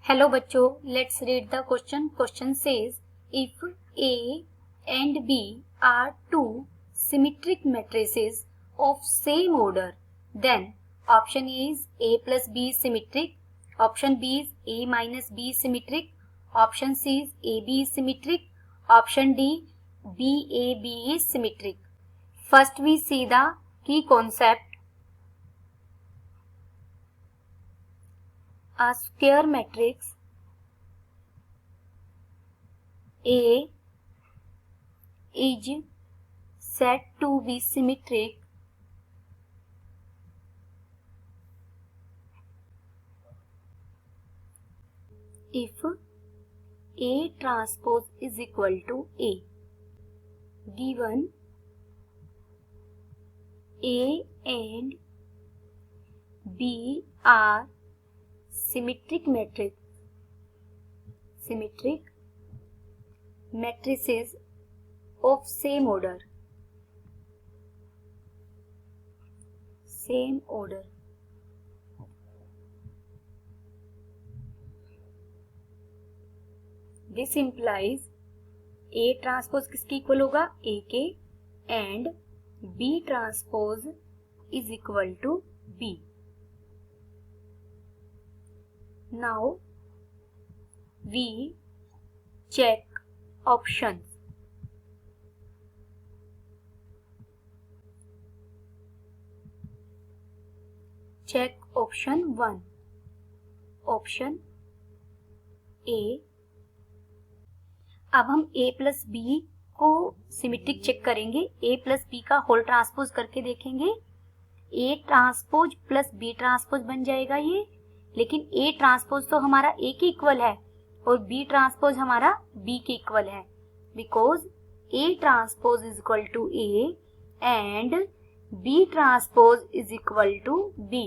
Hello बच्चों, let's read the question. Question says if A and B are two symmetric matrices of same order, then option A is A plus B is symmetric, option B is A minus B is symmetric, option C is AB is symmetric, option D BAB is symmetric. First we see the key concept. A square matrix A is said to be symmetric if A transpose is equal to A. Given A and B are symmetric matrices of same order. This implies A transpose किसके equal होगा? A के, and B transpose is equal to B. Now we check options. Check option 1. Option A. अब हम A plus B को symmetric check करेंगे. A plus B का whole transpose करके देखेंगे. A transpose plus B transpose बन जाएगा ये, लेकिन A ट्रांसपोज तो हमारा A के इक्वल है और B ट्रांसपोज हमारा B के इक्वल है, because A transpose is equal to A and B transpose is equal to B.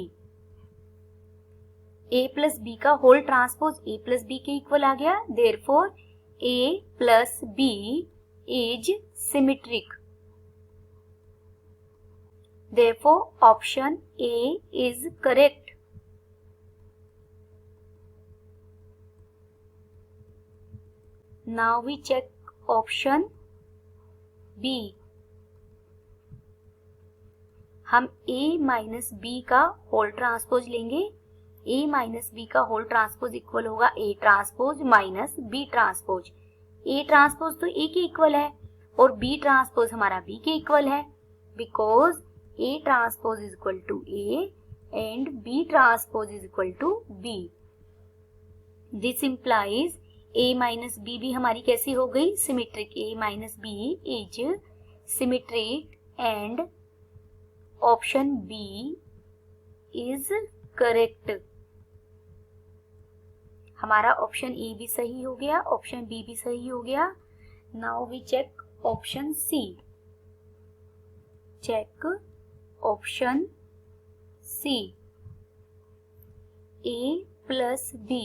A plus B का whole transpose A plus B के इक्वल आ गया, therefore A plus B is symmetric. Therefore, option A is correct. Now we check option B. हम A minus B का whole transpose लेंगे. A minus B का whole transpose equal होगा A transpose minus B transpose. A transpose तो A के equal है और B transpose हमारा B के इक्वल है, because A transpose is equal to A and B transpose is equal to B. This implies A minus B भी हमारी कैसी हो गई? Symmetric. A minus B is symmetric and option B is correct. हमारा option A भी सही हो गया, ऑप्शन B भी सही हो गया. Now we check option C. Check option C. A plus B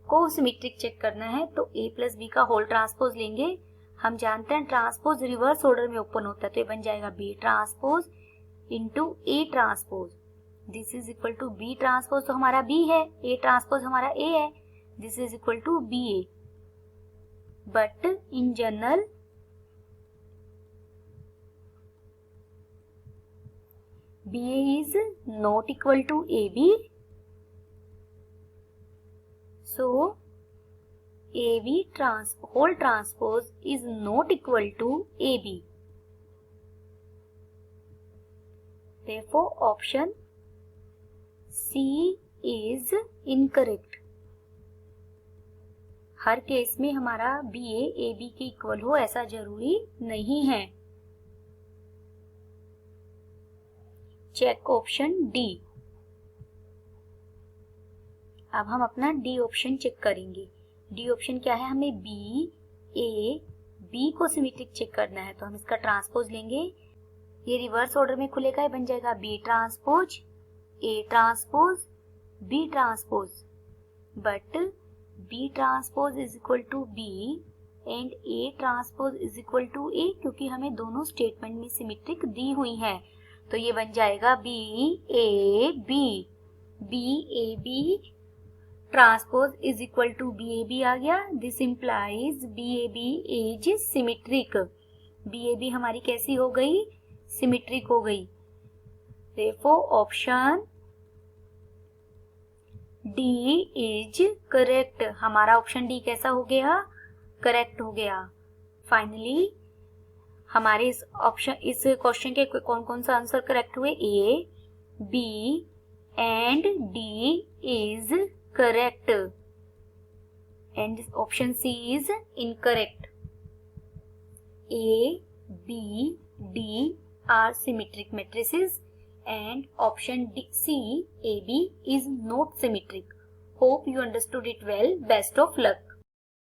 को सिमेट्रिक चेक करना है तो A प्लस B का होल ट्रांसपोज लेंगे. हम जानते हैं ट्रांसपोज रिवर्स ऑर्डर में ओपन होता है, तो ये बन जाएगा B transpose into A transpose. This is equal to B transpose तो हमारा B है, A ट्रांसपोज हमारा A है, this is equal to BA. But in general BA is not equal to AB, so AB whole transpose is not equal to AB. Therefore, option C is incorrect. Her case में हमारा BA AB के equal हो ऐसा जरूरी नहीं है. Check option D. अब हम अपना D ऑप्शन चेक करेंगे. D ऑप्शन क्या है? हमें B A B को सिमेट्रिक चेक करना है, तो हम इसका ट्रांसपोज लेंगे. ये रिवर्स ऑर्डर में खुलेगा, ये बन जाएगा B transpose A transpose B transpose. But B transpose is equal to B and A transpose is equal to A, क्योंकि हमें दोनों स्टेटमेंट में सिमेट्रिक दी हुई है, तो ये बन जाएगा B A B. B A B transpose is equal to B A B आ गया. This implies B A B is symmetric. B A B हमारी कैसी हो गई? सिमेट्रिक हो गई. Therefore option D is correct. हमारा ऑप्शन डी कैसा हो गया? करेक्ट हो गया. फाइनली हमारे इस क्वेश्चन के कौन कौन सा आंसर करेक्ट हुए? A, B and D is correct and option C is incorrect. A, B, D are symmetric matrices and option C, AB is not symmetric. Hope you understood it well. Best of luck.